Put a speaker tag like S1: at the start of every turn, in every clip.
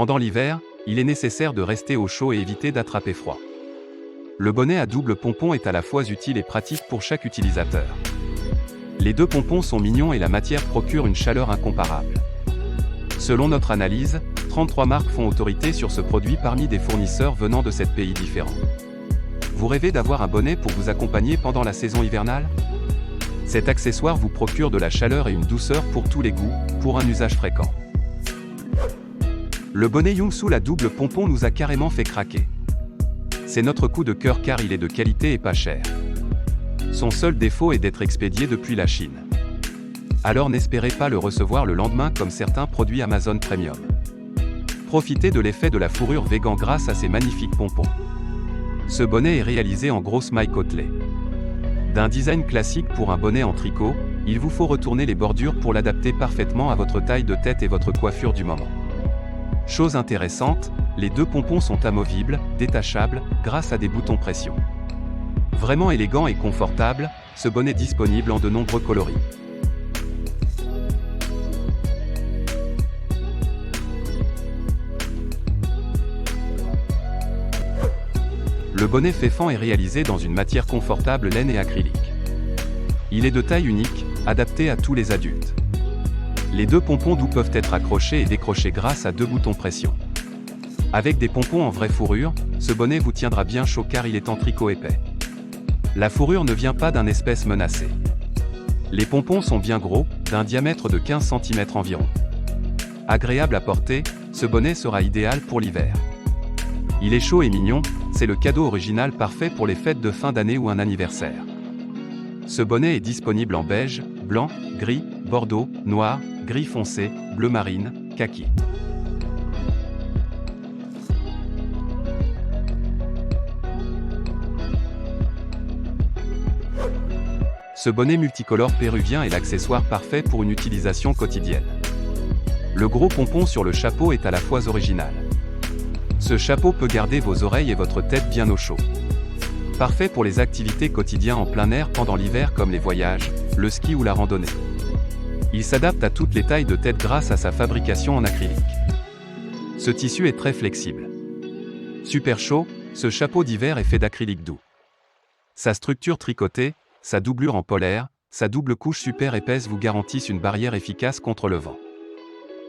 S1: Pendant l'hiver, il est nécessaire de rester au chaud et éviter d'attraper froid. Le bonnet à double pompon est à la fois utile et pratique pour chaque utilisateur. Les deux pompons sont mignons et la matière procure une chaleur incomparable. Selon notre analyse, 33 marques font autorité sur ce produit parmi des fournisseurs venant de 7 pays différents. Vous rêvez d'avoir un bonnet pour vous accompagner pendant la saison hivernale? Cet accessoire vous procure de la chaleur et une douceur pour tous les goûts, pour un usage fréquent. Le bonnet Youngsoul à double pompon nous a carrément fait craquer. C'est notre coup de cœur car il est de qualité et pas cher. Son seul défaut est d'être expédié depuis la Chine. Alors n'espérez pas le recevoir le lendemain comme certains produits Amazon Premium. Profitez de l'effet de la fourrure végan grâce à ces magnifiques pompons. Ce bonnet est réalisé en grosse maille côtelée. D'un design classique pour un bonnet en tricot, il vous faut retourner les bordures pour l'adapter parfaitement à votre taille de tête et votre coiffure du moment. Chose intéressante, les deux pompons sont amovibles, détachables, grâce à des boutons pression. Vraiment élégant et confortable, ce bonnet est disponible en de nombreux coloris. Le bonnet Féfan est réalisé dans une matière confortable laine et acrylique. Il est de taille unique, adapté à tous les adultes. Les deux pompons doux peuvent être accrochés et décrochés grâce à deux boutons pression. Avec des pompons en vraie fourrure, ce bonnet vous tiendra bien chaud car il est en tricot épais. La fourrure ne vient pas d'un espèce menacée. Les pompons sont bien gros, d'un diamètre de 15 cm environ. Agréable à porter, ce bonnet sera idéal pour l'hiver. Il est chaud et mignon, c'est le cadeau original parfait pour les fêtes de fin d'année ou un anniversaire. Ce bonnet est disponible en beige, blanc, gris, bordeaux, noir, gris foncé, bleu marine, kaki. Ce bonnet multicolore péruvien est l'accessoire parfait pour une utilisation quotidienne. Le gros pompon sur le chapeau est à la fois original. Ce chapeau peut garder vos oreilles et votre tête bien au chaud. Parfait pour les activités quotidiennes en plein air pendant l'hiver comme les voyages, le ski ou la randonnée. Il s'adapte à toutes les tailles de tête grâce à sa fabrication en acrylique. Ce tissu est très flexible. Super chaud, ce chapeau d'hiver est fait d'acrylique doux. Sa structure tricotée, sa doublure en polaire, sa double couche super épaisse vous garantissent une barrière efficace contre le vent.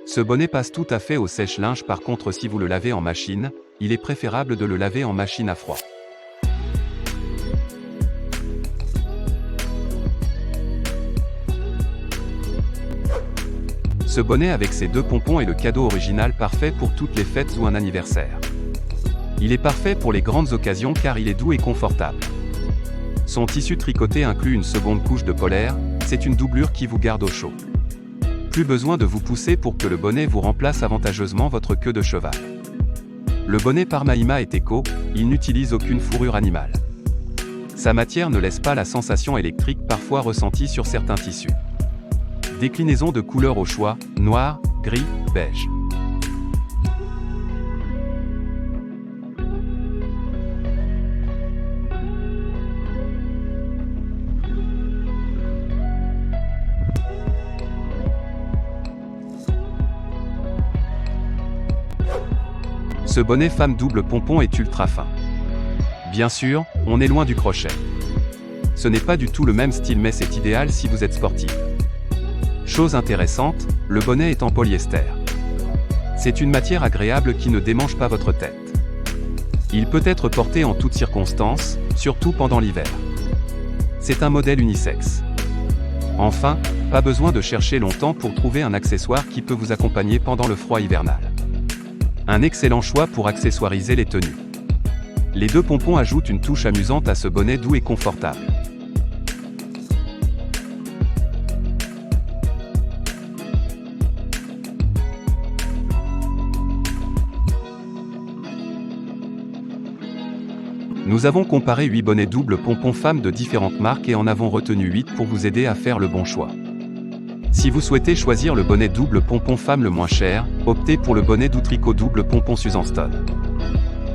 S1: Ce bonnet passe tout à fait au sèche-linge. Par contre, si vous le lavez en machine, il est préférable de le laver en machine à froid. Ce bonnet avec ses deux pompons est le cadeau original parfait pour toutes les fêtes ou un anniversaire. Il est parfait pour les grandes occasions car il est doux et confortable. Son tissu tricoté inclut une seconde couche de polaire, c'est une doublure qui vous garde au chaud. Plus besoin de vous pousser pour que le bonnet vous remplace avantageusement votre queue de cheval. Le bonnet Parmaïma est éco, il n'utilise aucune fourrure animale. Sa matière ne laisse pas la sensation électrique parfois ressentie sur certains tissus. Déclinaison de couleurs au choix, noir, gris, beige. Ce bonnet femme double pompon est ultra fin. Bien sûr, on est loin du crochet. Ce n'est pas du tout le même style mais c'est idéal si vous êtes sportif. Chose intéressante, le bonnet est en polyester. C'est une matière agréable qui ne démange pas votre tête. Il peut être porté en toutes circonstances, surtout pendant l'hiver. C'est un modèle unisexe. Enfin, pas besoin de chercher longtemps pour trouver un accessoire qui peut vous accompagner pendant le froid hivernal. Un excellent choix pour accessoiriser les tenues. Les deux pompons ajoutent une touche amusante à ce bonnet doux et confortable. Nous avons comparé 8 bonnets double pompons femmes de différentes marques et en avons retenu 8 pour vous aider à faire le bon choix. Si vous souhaitez choisir le bonnet double pompon femme le moins cher, optez pour le bonnet doux tricot double pompon Susan Stone.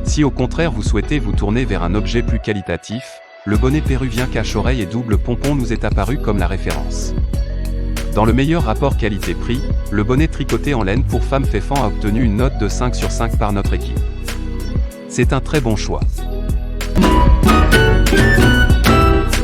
S1: Si au contraire vous souhaitez vous tourner vers un objet plus qualitatif, le bonnet péruvien cache-oreille et double pompon nous est apparu comme la référence. Dans le meilleur rapport qualité-prix, le bonnet tricoté en laine pour femme Féfan a obtenu une note de 5 sur 5 par notre équipe. C'est un très bon choix.